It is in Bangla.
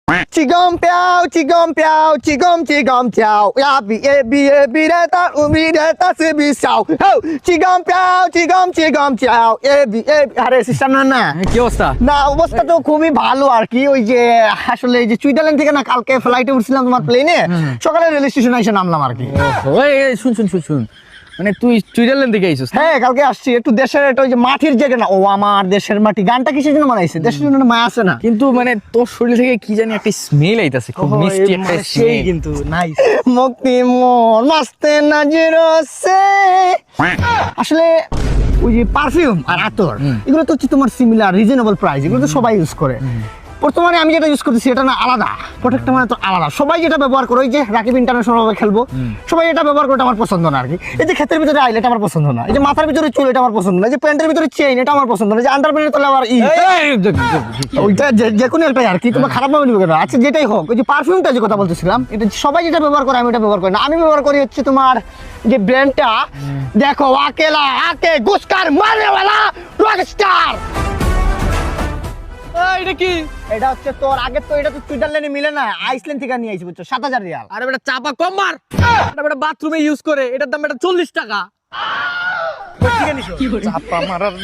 Chigom piao, chigom piao, chigom chigom piao. Ya bi e reta umi reta se bi sao. Ho, chigom piao, chigom piao. আরে সিস্টার না কি অবস্থা? না অবস্থা তো খুবই ভালো আর কি। ওই যে আসলে এই যে সুইজারল্যান্ড থেকে না কালকে ফ্লাইটে উঠছিলাম তোমার প্লেনে, সকালে রেল স্টেশনে এসে নামলাম আর কি। ওই শুন মানে তুই সুইজারল্যান্ড থেকে আইছিস? হ্যাঁ কালকে আসছি একটু দেশের একটা ওই যে মাটির জায়গা না, ও আমার দেশের মাটি গানটা কিসের জন্য বানাইছে? দেশের জন্য মায়া আছে না? কিন্তু মানে তোর শরীর থেকে কি জানি একটা স্মেল আইতাছে, খুব মিষ্টি একটা স্মেল। কিন্তু নাইস মুক্তি মন মাস্তে নাজিরো সে। আসলে ওই যে পারফিউম আর আতর এগুলো তো হচ্ছে তোমার সিমিলার রিজনেবল প্রাইস, এগুলো তো সবাই ইউজ করে। বর্তমানে আমি যেটা ইউজ করতেছি এটা না আলাদা, প্রোডাক্টটা মানে তো আলাদা। সবাই যেটা ব্যবহার করে, ওই যে রাকিব ইন্টারন্যাশনাল ভাবে খেলবো, সবাই এটা ব্যবহার করে, এটা আমার পছন্দ না আর কি। এই যে ক্ষেতের ভিতরে আইলে এটা আমার পছন্দ না, এই যে মাথার ভিতরে চুল এটা আমার পছন্দ না, এই যে প্যান্টের ভিতরে চেইন এটা আমার পছন্দ না, যে আন্ডারপ্যান্টের তলে আবার ওইটা যে কোনো একটাই আর কি। তোমার খারাপ ভাবে নিবে কেন? আচ্ছা যেটাই হোক, ওই যে পারফিউমটা যে কথা বলতেছিলাম, এটা সবাই যেটা ব্যবহার করে আমি এটা ব্যবহার করি না। আমি ব্যবহার করি হচ্ছে তোমার যে ব্র্যান্ডটা, দেখো আকেলা আকে গুস্কার মারনেওয়ালা রকস্টার। এটা কি? এটা হচ্ছে তোর আগে তো এটা তো সুইজারল্যান্ডে মিলে না, আইসল্যান্ড থেকে নিয়ে আইছি বুঝছো, 7000 রিয়াল। আরে বেটা চাপা কম মার, এটা বেটা বাথরুমে ইউজ করে, এটার দাম বেটা 40 টাকা। ঠিক আছে চাপা মারার